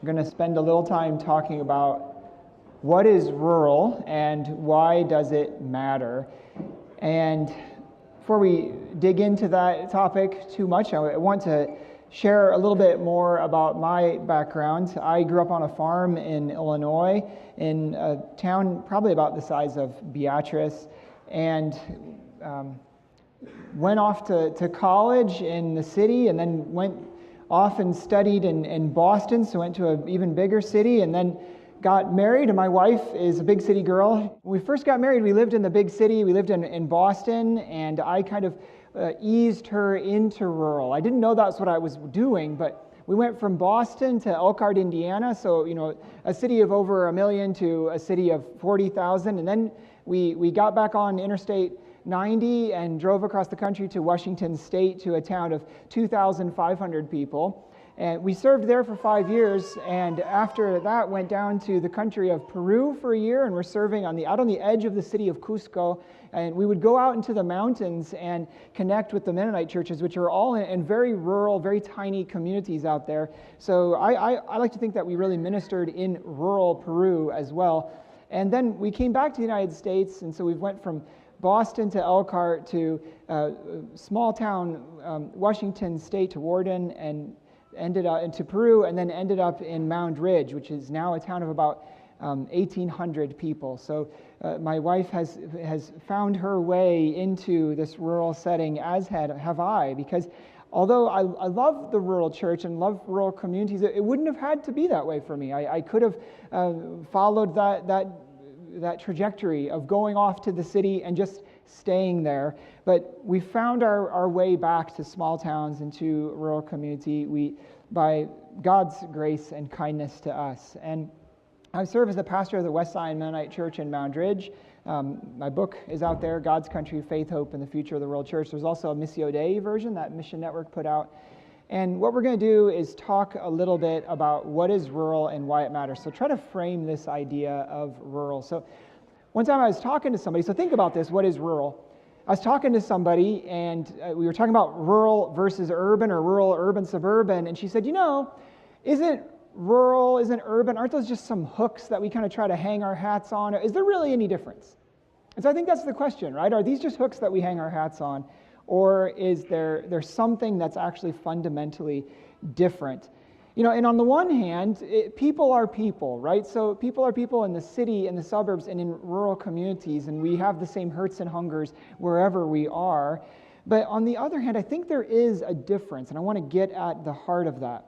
We're going to spend a little time talking about what is rural and why does it matter. And before we dig into that topic too much, I want to share a little bit more about my background. I grew up on a farm in Illinois, in a town probably about the size of Beatrice, and went off to college in the city, and then went off and studied in Boston, so went to an even bigger city, and then got married, and my wife is a big city girl. When we first got married, we lived in the big city. We lived in Boston, and I kind of eased her into rural. I didn't know that's what I was doing, but we went from Boston to Elkhart, Indiana, so a city of over 1 million to a city of 40,000, and then we got back on Interstate 90 and drove across the country to Washington State to a town of 2,500 people. And we served there for 5 years, and after that went down to the country of Peru for a year, and we're serving out on the edge of the city of Cusco. And we would go out into the mountains and connect with the Mennonite churches, which are all in very rural, very tiny communities out there. So I like to think that we really ministered in rural Peru as well. And then we came back to the United States, and so we went from Boston to Elkhart to small town Washington State to Warden, and ended up into Peru, and then ended up in Moundridge, which is now a town of about 1,800 people. So my wife has found her way into this rural setting, as have I, because although I love the rural church and love rural communities, it wouldn't have had to be that way for me. I could have followed that trajectory of going off to the city and just staying there. But we found our way back to small towns and to rural community by God's grace and kindness to us. And I serve as the pastor of the West Zion Mennonite Church in Moundridge. My book is out there, God's Country, Faith, Hope, and the Future of the World Church. There's also a Missio Dei version that Mission Network put out. And what we're going to do is talk a little bit about what is rural and why it matters. So try to frame this idea of rural. So one time I was talking to somebody, so think about this, what is rural? I was talking to somebody, and we were talking about rural versus urban, or rural, urban, suburban, and she said, isn't rural, isn't urban, aren't those just some hooks that we kind of try to hang our hats on? Is there really any difference? And so I think that's the question, right? Are these just hooks that we hang our hats on? Or is there's something that's actually fundamentally different? And on the one hand, people are people, right? So people are people in the city, in the suburbs, and in rural communities, and we have the same hurts and hungers wherever we are. But on the other hand, I think there is a difference, and I want to get at the heart of that.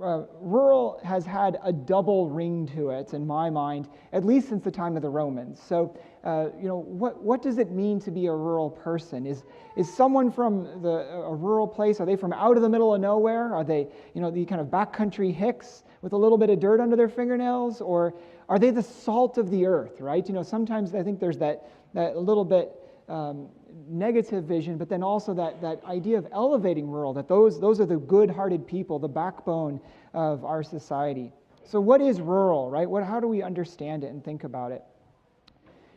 Rural has had a double ring to it, in my mind, at least since the time of the Romans. So, what does it mean to be a rural person? Is someone from a rural place? Are they from out of the middle of nowhere? Are they, the kind of backcountry hicks with a little bit of dirt under their fingernails? Or are they the salt of the earth, right? Sometimes I think there's that little bit negative vision, but then also that idea of elevating rural, that those are the good-hearted people, the backbone of our society. So what is rural, right? How do we understand it and think about it?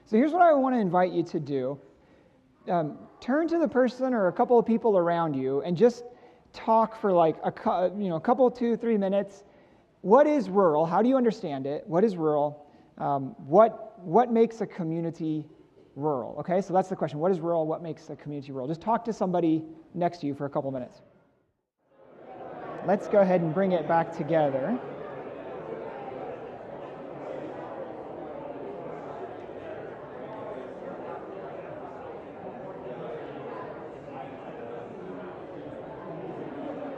So here's what I want to invite you to do. Turn to the person or a couple of people around you and just talk for like a couple, 2-3 minutes. What is rural? How do you understand it? What is rural? What makes a community rural? Okay, so that's the question. What is rural? What makes a community rural? Just talk to somebody next to you for a couple minutes. Let's go ahead and bring it back together.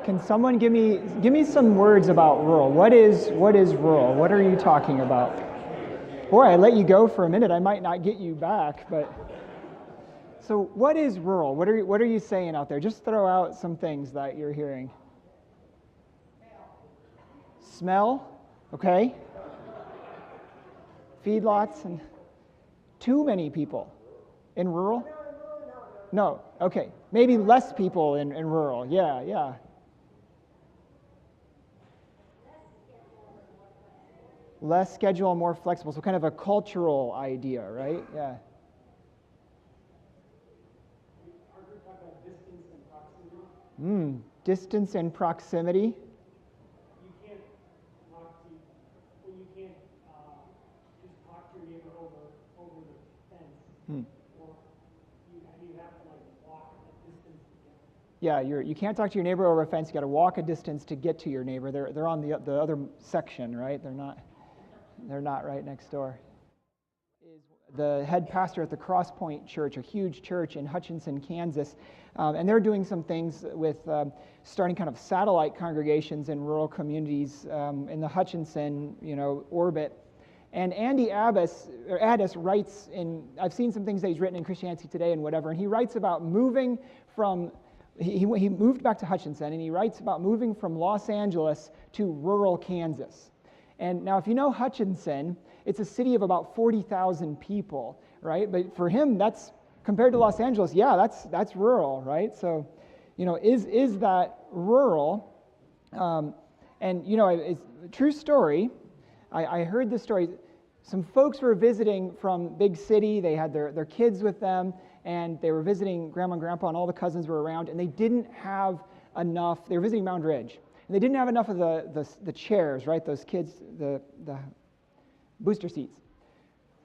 Can someone give me some words about rural? What is rural? What are you talking about? Boy, I let you go for a minute. I might not get you back, but so what is rural? What are you saying out there? Just throw out some things that you're hearing. Smell, okay. Feedlots and too many people in rural? No, okay. Maybe less people in rural. Yeah. Less schedule, more flexible. So kind of a cultural idea, right? Yeah. Distance and proximity. talk to when you can't just talk to your neighbor over the fence, or you have to like walk a distance to get. Yeah, you can't talk to your neighbor over a fence. You got to walk a distance to get to your neighbor. They're on the other section, right? They're not right next door. Is the head pastor at the Cross Point Church, a huge church in Hutchinson, Kansas, and they're doing some things with starting kind of satellite congregations in rural communities in the Hutchinson, orbit. And Andy Addis writes I've seen some things that he's written in Christianity Today and whatever, and he writes about moving from. He moved back to Hutchinson, and he writes about moving from Los Angeles to rural Kansas. And now, if you know Hutchinson, it's a city of about 40,000 people, right? But for him, that's compared to Los Angeles, yeah, that's rural, right? So, is that rural? And it's a true story. I heard this story. Some folks were visiting from big city. They had their kids with them, and they were visiting Grandma and Grandpa, and all the cousins were around, and they didn't have enough. They were visiting Moundridge, and they didn't have enough of the chairs, right? Those kids, the booster seats.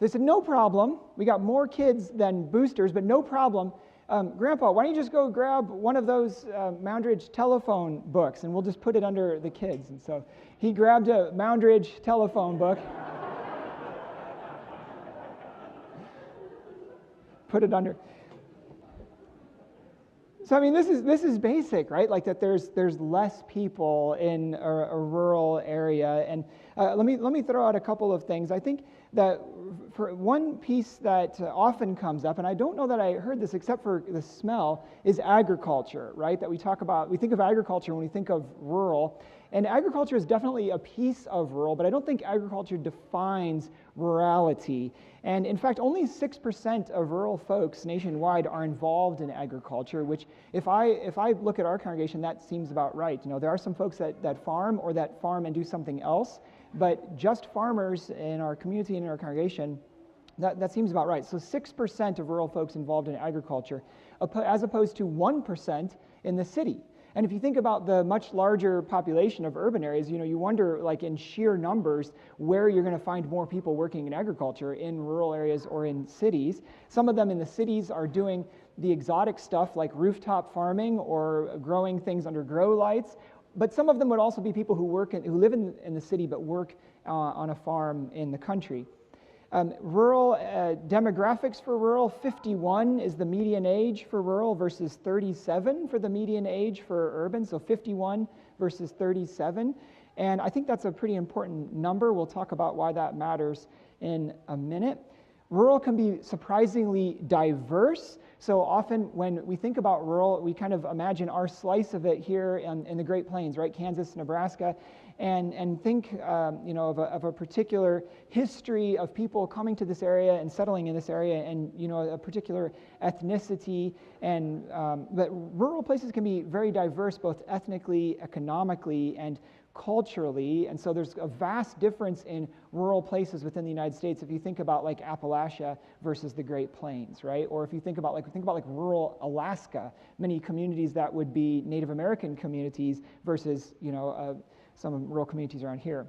They said, no problem. We got more kids than boosters, but no problem. Grandpa, why don't you just go grab one of those Moundridge telephone books, and we'll just put it under the kids. And so he grabbed a Moundridge telephone book, put it under. So I mean, this is basic, right? Like that there's less people in a rural area. And let me throw out a couple of things. I think that for one piece that often comes up, and I don't know that I heard this except for the smell, is agriculture, right? That we think of agriculture when we think of rural. And agriculture is definitely a piece of rural, but I don't think agriculture defines rurality. And in fact, only 6% of rural folks nationwide are involved in agriculture, which if I look at our congregation, that seems about right. There are some folks that farm or that farm and do something else, but just farmers in our community and in our congregation, that seems about right. So 6% of rural folks involved in agriculture, as opposed to 1% in the city. And if you think about the much larger population of urban areas, you wonder, like in sheer numbers, where you're going to find more people working in agriculture, in rural areas or in cities. Some of them in the cities are doing the exotic stuff like rooftop farming or growing things under grow lights. But some of them would also be people who live in the city but work on a farm in the country. Rural demographics for rural, 51 is the median age for rural versus 37 for the median age for urban, so 51 versus 37. And I think that's a pretty important number. We'll talk about why that matters in a minute. Rural can be surprisingly diverse. So often when we think about rural, we kind of imagine our slice of it here in the Great Plains, right? Kansas, Nebraska, and think of a particular history of people coming to this area and settling in this area, and a particular ethnicity. But rural places can be very diverse, both ethnically, economically, and culturally, and so there's a vast difference in rural places within the United States if you think about like Appalachia versus the Great Plains, right? Or if you think about rural Alaska, many communities that would be Native American communities versus some rural communities around here.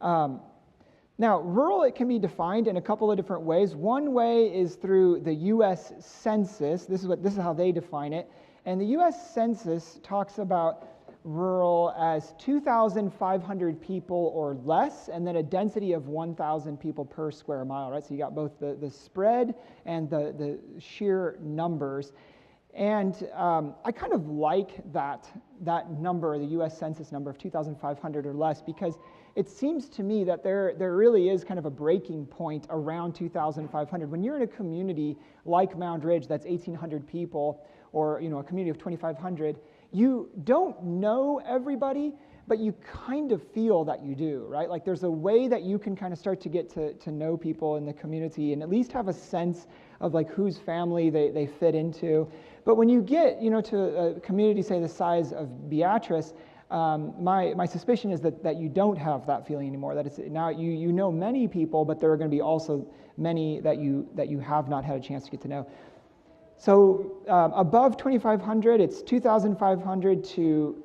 Now, rural, it can be defined in a couple of different ways. One way is through the U.S. Census. This is how they define it, and the U.S. Census talks about rural as 2,500 people or less, and then a density of 1,000 people per square mile, right? So you got both the spread and the sheer numbers. And I kind of like that number, the U.S. Census number of 2,500 or less, because it seems to me that there really is kind of a breaking point around 2,500. When you're in a community like Moundridge that's 1,800 people, or a community of 2,500, you don't know everybody, but you kind of feel that you do, right? Like there's a way that you can kind of start to get to know people in the community and at least have a sense of like whose family they fit into. But when you get, to a community, say the size of Beatrice, my suspicion is that you don't have that feeling anymore. That it's now you know many people, but there are going to be also many that you have not had a chance to get to know. So above 2,500, it's 2,500 to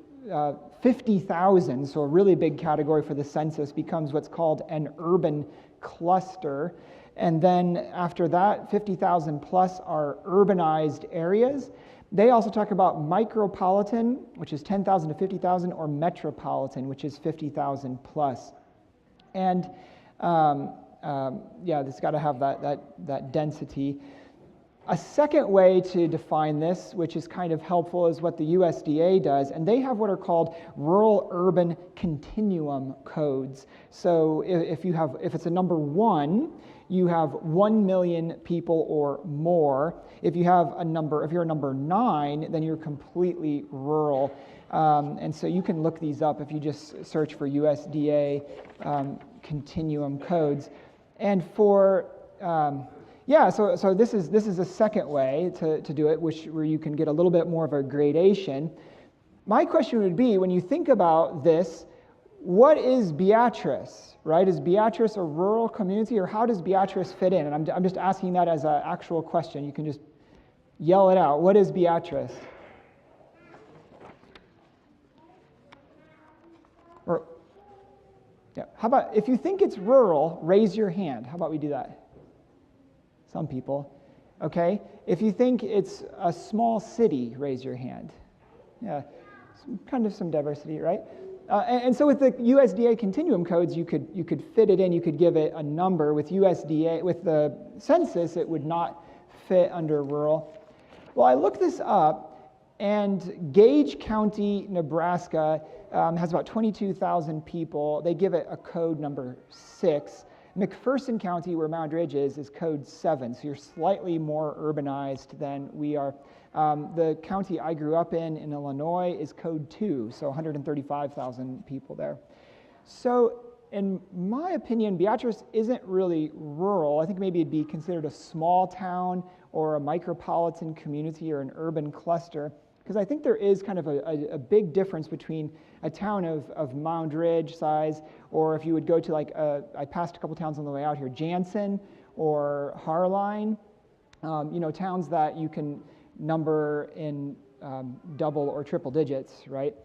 50,000, so a really big category for the census, becomes what's called an urban cluster. And then after that, 50,000 plus are urbanized areas. They also talk about micropolitan, which is 10,000 to 50,000, or metropolitan, which is 50,000 plus. And it's got to have that density. A second way to define this, which is kind of helpful, is what the USDA does, and they have what are called rural-urban continuum codes. So if it's a number 1, you have 1 million people or more. If you're a number 9, then you're completely rural. And so you can look these up if you just search for USDA continuum codes. And for so this is a second way to do it, where you can get a little bit more of a gradation. My question would be, when you think about this, what is Beatrice, right? Is Beatrice a rural community, or how does Beatrice fit in? And I'm just asking that as an actual question. You can just yell it out. What is Beatrice? How about, if you think it's rural, raise your hand. How about we do that? Some people. Okay. If you think it's a small city, raise your hand. Yeah, some diversity, right? And so with the USDA continuum codes, you could fit it in. You could give it a number. With the census, it would not fit under rural. Well, I looked this up, and Gage County, Nebraska, has about 22,000 people. They give it a code number 6. McPherson County, where Moundridge is code 7, so you're slightly more urbanized than we are. The county I grew up in Illinois, is code 2, so 135,000 people there. So in my opinion, Beatrice isn't really rural. I think maybe it'd be considered a small town or a micropolitan community or an urban cluster, because I think there is kind of a big difference between a town of Moundridge size, or if you would go to I passed a couple towns on the way out here, Jansen or Harline, towns that you can number in double or triple digits, right?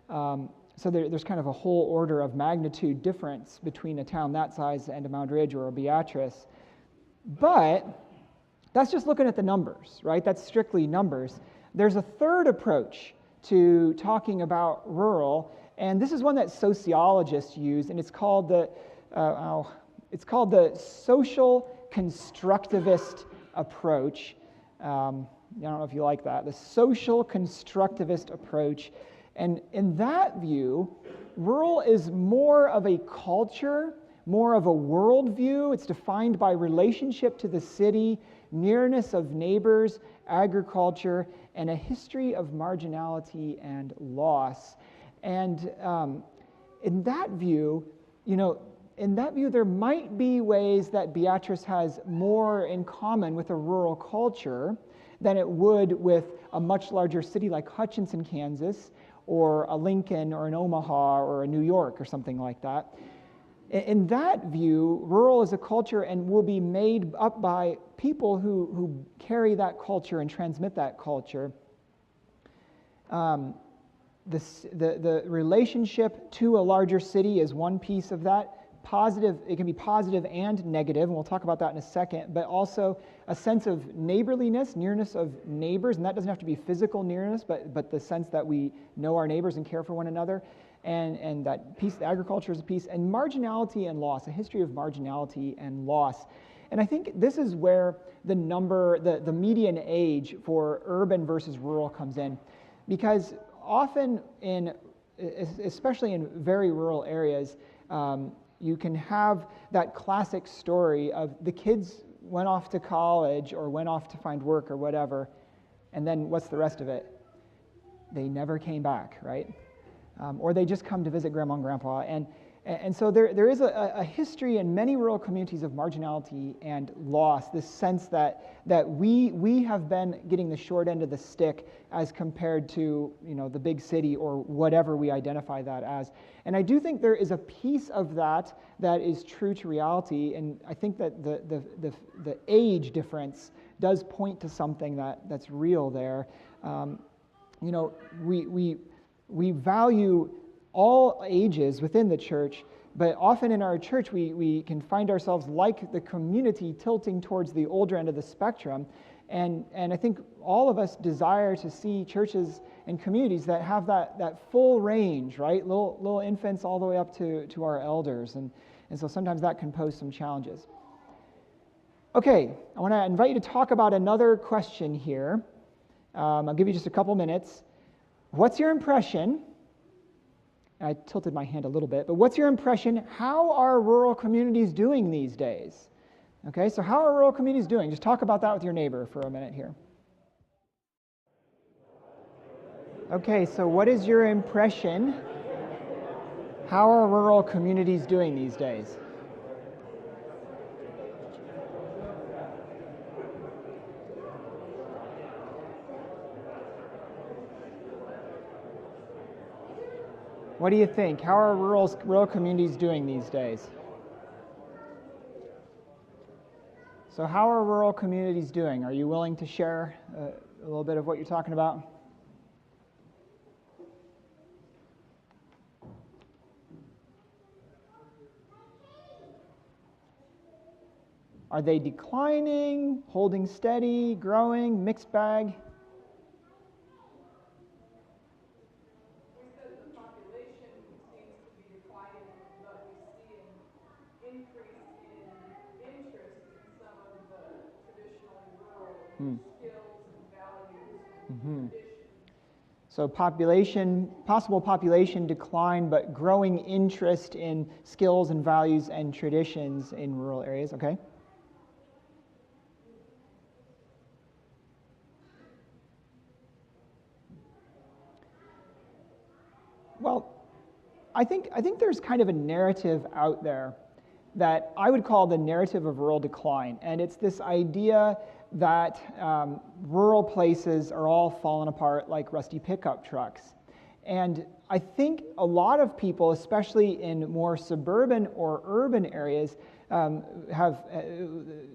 So there's kind of a whole order of magnitude difference between a town that size and a Moundridge or a Beatrice. But that's just looking at the numbers, right? That's strictly numbers. There's a third approach to talking about rural, and this is one that sociologists use, and it's called the social constructivist approach. I don't know if you like that. The social constructivist approach. And in that view, rural is more of a culture, more of a worldview. It's defined by relationship to the city, nearness of neighbors, agriculture, and a history of marginality and loss. And in that view, there might be ways that Beatrice has more in common with a rural culture than it would with a much larger city like Hutchinson, Kansas, or a Lincoln, or an Omaha, or a New York, or something like that. In that view, rural is a culture and will be made up by people who carry that culture and transmit that culture. The relationship to a larger city is one piece of that. Positive, it can be positive and negative, and we'll talk about that in a second, but also a sense of neighborliness, nearness of neighbors, and that doesn't have to be physical nearness, but the sense that we know our neighbors and care for one another, and that piece, the agriculture is a piece, and marginality and loss, a history of marginality and loss. And I think this is where the median age for urban versus rural comes in, because often especially in very rural areas, you can have that classic story of the kids went off to college or went off to find work or whatever, and then what's the rest of it? They never came back, right? Or they just come to visit grandma and grandpa. And so there is a history in many rural communities of marginality and loss, this sense that we have been getting the short end of the stick as compared to the big city or whatever we identify that as. And I do think there is a piece of that is true to reality, and I think that the age difference does point to something that's real there. we value all ages within the church, but often in our church we can find ourselves, like the community, tilting towards the older end of the spectrum. And I think all of us desire to see churches and communities that have that full range, right? Little infants all the way up to our elders. And so sometimes that can pose some challenges. Okay, I want to invite you to talk about another question here. I'll give you just a couple minutes. What's your impression? I tilted my hand a little bit, but what's your impression? How are rural communities doing these days? Okay, so how are rural communities doing? Just talk about that with your neighbor for a minute here. Okay, so what is your impression? How are rural communities doing these days? What do you think? How are rural communities doing these days? So how are rural communities doing? Are you willing to share a little bit of what you're talking about? Are they declining, holding steady, growing, mixed bag? So possible population decline, but growing interest in skills and values and traditions in rural areas, okay? Well, I think there's kind of a narrative out there that I would call the narrative of rural decline, and it's this idea that rural places are all falling apart like rusty pickup trucks. And I think a lot of people, especially in more suburban or urban areas,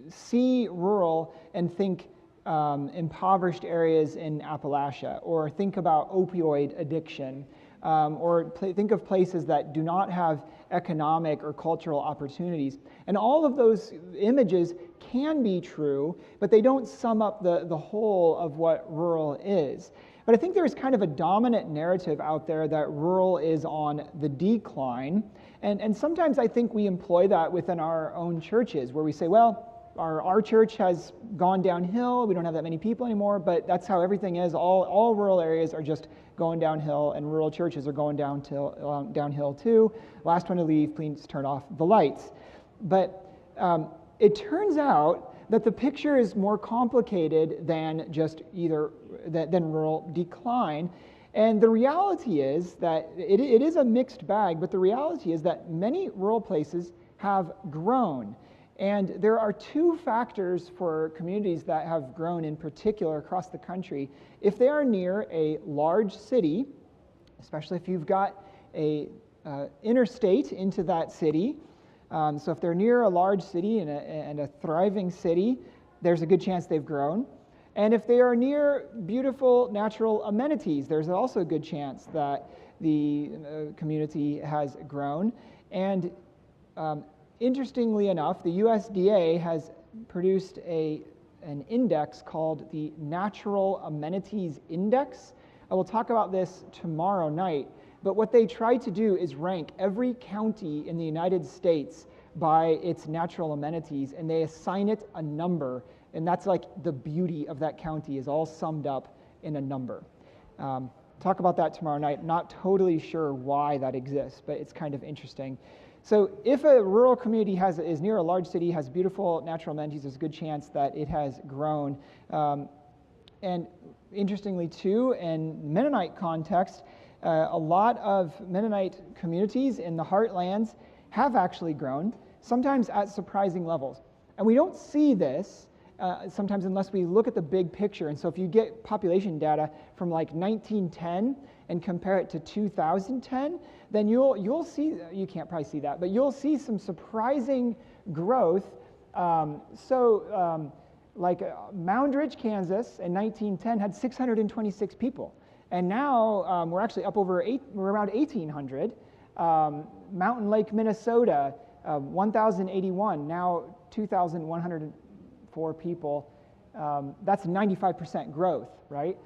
see rural and think impoverished areas in Appalachia, or think about opioid addiction, or think of places that do not have economic or cultural opportunities. And all of those images can be true, but they don't sum up the whole of what rural is. But I think there's kind of a dominant narrative out there that rural is on the decline. And sometimes I think we employ that within our own churches, where we say, well, our church has gone downhill, we don't have that many people anymore, but that's how everything is. All rural areas are just going downhill, and rural churches are going downhill too. Last one to leave, please turn off the lights. But it turns out that the picture is more complicated than just than rural decline. And the reality is that it is a mixed bag, but the reality is that many rural places have grown. And there are two factors for communities that have grown in particular across the country. If they are near a large city, especially if you've got a interstate into that city, so if they're near a large city and a thriving city, there's a good chance they've grown. And if they are near beautiful natural amenities, there's also a good chance that the community has grown. And interestingly enough, the USDA has produced an index called the Natural Amenities Index. I will talk about this tomorrow night, but what they try to do is rank every county in the United States by its natural amenities, and they assign it a number, and that's like the beauty of that county is all summed up in a number. Talk about that tomorrow night. Not totally sure why that exists, but it's kind of interesting. So if a rural community is near a large city, has beautiful natural amenities, there's a good chance that it has grown. And interestingly too, in Mennonite context, a lot of Mennonite communities in the heartlands have actually grown, sometimes at surprising levels. And we don't see this sometimes unless we look at the big picture. And so if you get population data from like 1910 and compare it to 2010, then you'll see, you can't probably see that, but you'll see some surprising growth. Like Moundridge, Kansas in 1910 had 626 people. And now we're actually up over we're around 1,800. Mountain Lake, Minnesota, 1,081, now 2,104 people. That's 95% growth, right?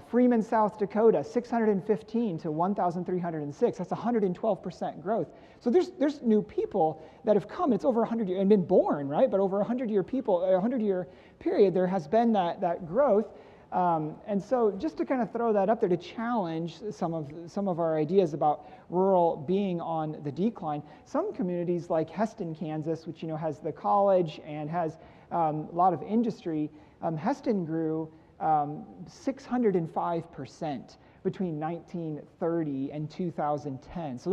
Freeman, South Dakota, 615 to 1,306. That's 112% growth. So there's new people that have come. It's over 100 years and been born, right? But over 100-year people, a 100-year period, there has been that growth. And so just to kind of throw that up there to challenge some of our ideas about rural being on the decline, some communities like Heston, Kansas, which has the college and has a lot of industry, Heston grew 605% between 1930 and 2010. So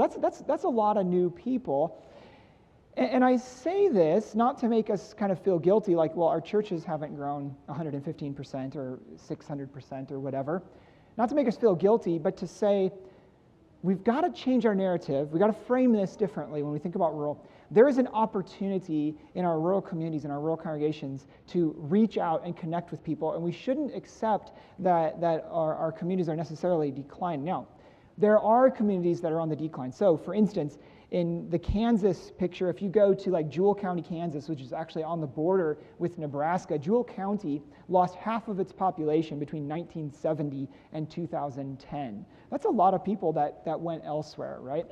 that's a lot of new people. And I say this not to make us kind of feel guilty, like, well, our churches haven't grown 115% or 600% or whatever. Not to make us feel guilty, but to say we've got to change our narrative. We've got to frame this differently when we think about rural. There is an opportunity in our rural communities, in our rural congregations, to reach out and connect with people, and we shouldn't accept that our communities are necessarily declining. Now, there are communities that are on the decline. So, for instance, in the Kansas picture, if you go to like Jewell County, Kansas, which is actually on the border with Nebraska, Jewell County lost half of its population between 1970 and 2010. That's a lot of people that went elsewhere, right?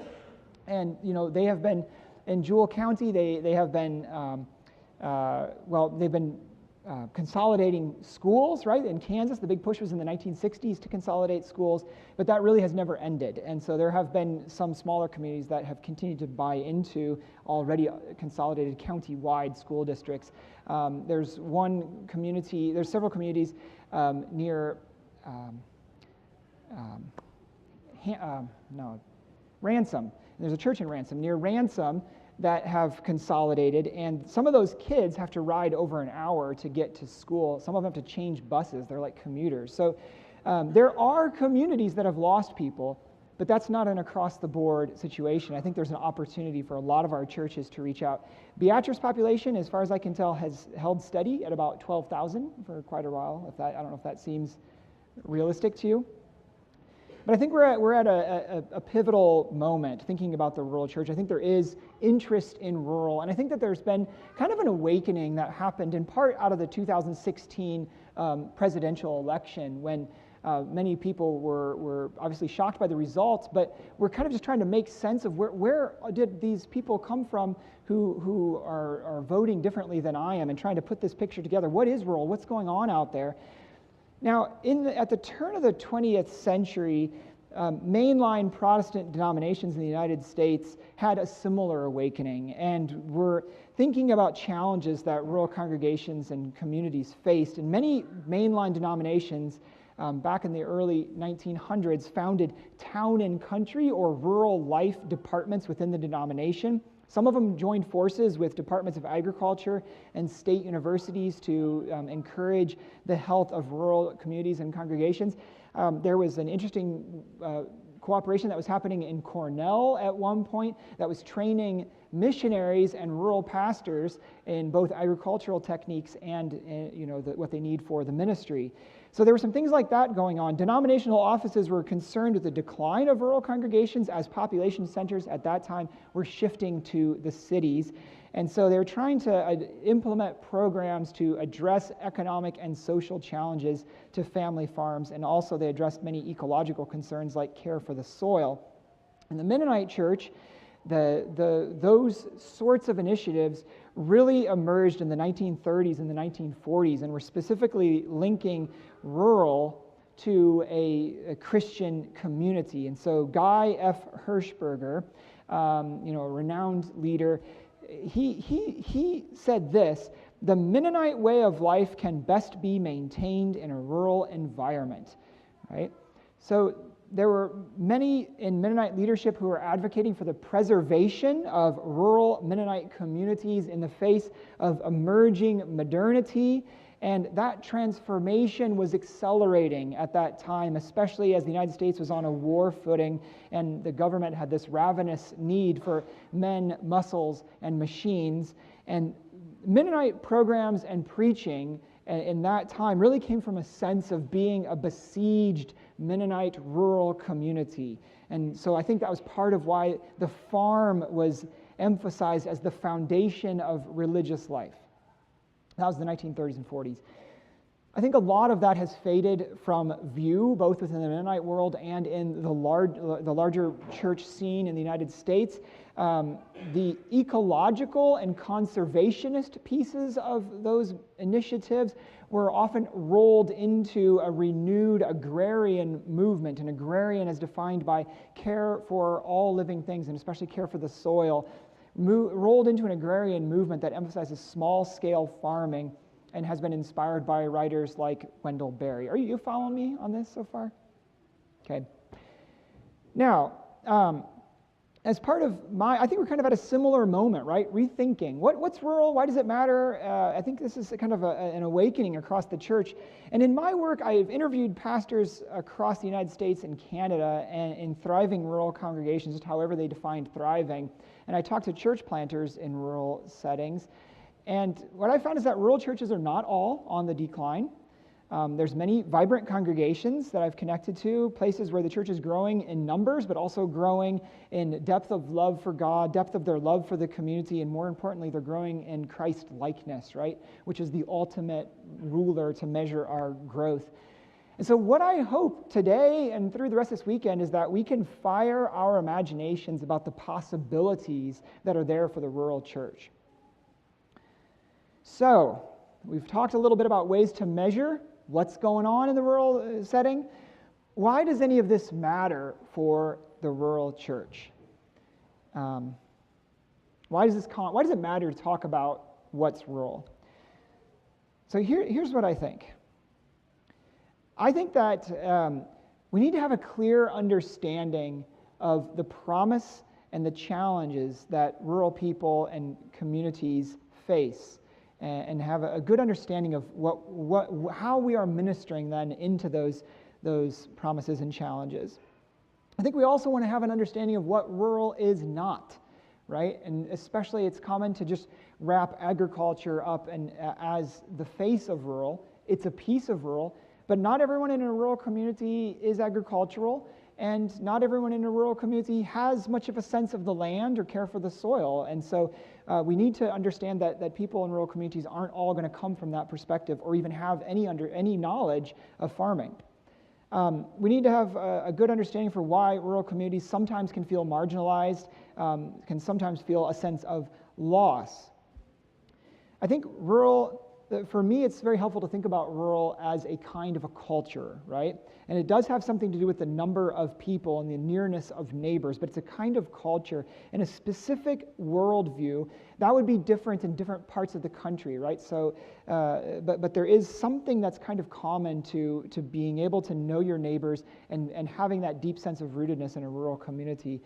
And they have been in Jewell County. They have been they've been consolidating schools, right? In Kansas, the big push was in the 1960s to consolidate schools, but that really has never ended. And so there have been some smaller communities that have continued to buy into already consolidated county-wide school districts. There's several communities near Ransom. There's a church in Ransom, near Ransom, that have consolidated, and some of those kids have to ride over an hour to get to school. Some of them have to change buses. They're like commuters. So there are communities that have lost people, but that's not an across-the-board situation. I think there's an opportunity for a lot of our churches to reach out. Beatrice population, as far as I can tell, has held steady at about 12,000 for quite a while. I don't know if that seems realistic to you. But I think we're at a pivotal moment thinking about the rural church. I think there is interest in rural, and I think that there's been kind of an awakening that happened in part out of the 2016 presidential election, when many people were obviously shocked by the results, but we're kind of just trying to make sense of where did these people come from who are voting differently than I am, and trying to put this picture together. What is rural? What's going on out there? Now, at the turn of the 20th century, mainline Protestant denominations in the United States had a similar awakening, and were thinking about challenges that rural congregations and communities faced. And many mainline denominations back in the early 1900s founded town and country or rural life departments within the denomination. Some of them joined forces with departments of agriculture and state universities to encourage the health of rural communities and congregations. There was an interesting cooperation that was happening in Cornell at one point that was training missionaries and rural pastors in both agricultural techniques and what they need for the ministry. So there were some things like that going on. Denominational offices were concerned with the decline of rural congregations as population centers at that time were shifting to the cities. And so they were trying to implement programs to address economic and social challenges to family farms, and also they addressed many ecological concerns like care for the soil. In the Mennonite Church, those sorts of initiatives really emerged in the 1930s and the 1940s, and were specifically linking rural to a Christian community. And so Guy F. Hirschberger, a renowned leader, he said this: the Mennonite way of life can best be maintained in a rural environment, right? So there were many in Mennonite leadership who were advocating for the preservation of rural Mennonite communities in the face of emerging modernity, and that transformation was accelerating at that time, especially as the United States was on a war footing and the government had this ravenous need for men, muscles, and machines. And Mennonite programs and preaching in that time really came from a sense of being a besieged Mennonite rural community. And so I think that was part of why the farm was emphasized as the foundation of religious life. That was the 1930s and 40s. I think a lot of that has faded from view, both within the Mennonite world and in the larger church scene in the United States. The ecological and conservationist pieces of those initiatives were often rolled into a renewed agrarian movement, and agrarian as defined by care for all living things, and especially care for the soil, rolled into an agrarian movement that emphasizes small-scale farming and has been inspired by writers like Wendell Berry. Are you following me on this so far? Okay. Now, as part of I think we're kind of at a similar moment, right? Rethinking. What's rural? Why does it matter? I think this is kind of an awakening across the church. And in my work, I've interviewed pastors across the United States and Canada and in thriving rural congregations, just however they defined thriving. And I talked to church planters in rural settings. And what I found is that rural churches are not all on the decline. There's many vibrant congregations that I've connected to, places where the church is growing in numbers, but also growing in depth of love for God, depth of their love for the community, and more importantly, they're growing in Christ-likeness, right? Which is the ultimate ruler to measure our growth. And so what I hope today and through the rest of this weekend is that we can fire our imaginations about the possibilities that are there for the rural church. So, we've talked a little bit about ways to measure what's going on in the rural setting. Why does any of this matter for the rural church? Why does it matter to talk about what's rural? So here's what I think. I think that we need to have a clear understanding of the promise and the challenges that rural people and communities face, and have a good understanding of how we are ministering then into those promises and challenges. I think we also want to have an understanding of what rural is not, right? And especially it's common to just wrap agriculture up and as the face of rural. It's a piece of rural, but not everyone in a rural community is agricultural, and not everyone in a rural community has much of a sense of the land or care for the soil. And so we need to understand that people in rural communities aren't all going to come from that perspective or even have any knowledge of farming. We need to have a good understanding for why rural communities sometimes can feel marginalized, can sometimes feel a sense of loss. I think for me, it's very helpful to think about rural as a kind of a culture, right? And it does have something to do with the number of people and the nearness of neighbors, but it's a kind of culture and a specific worldview that would be different in different parts of the country, right? So, but there is something that's kind of common to being able to know your neighbors and having that deep sense of rootedness in a rural community.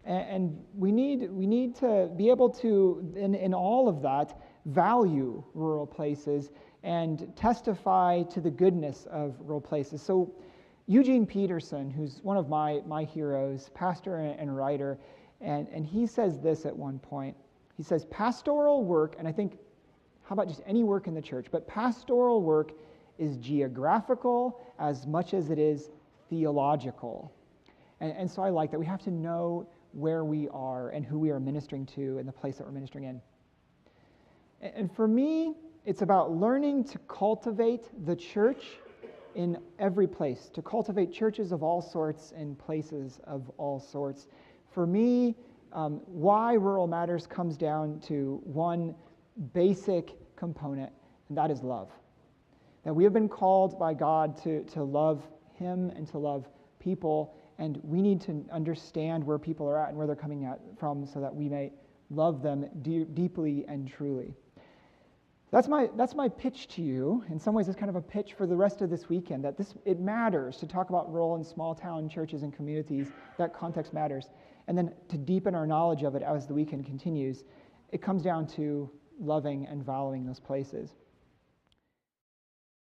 And we need to be able to, in all of that, value rural places and testify to the goodness of rural places. So Eugene Peterson, who's one of my heroes, pastor and writer, and he says this at one point. He says, pastoral work, and I think, how about just any work in the church, but pastoral work is geographical as much as it is theological. And so I like that. We have to know where we are and who we are ministering to and the place that we're ministering in. And for me, it's about learning to cultivate the church in every place, to cultivate churches of all sorts and places of all sorts. For me, why rural matters comes down to one basic component, and that is love. That we have been called by God to love Him and to love people, and we need to understand where people are at and where they're coming from so that we may love them deeply and truly. That's my pitch to you. In some ways, it's kind of a pitch for the rest of this weekend, that it matters to talk about rural and small town churches and communities. That context matters. And then to deepen our knowledge of it as the weekend continues, it comes down to loving and valuing those places.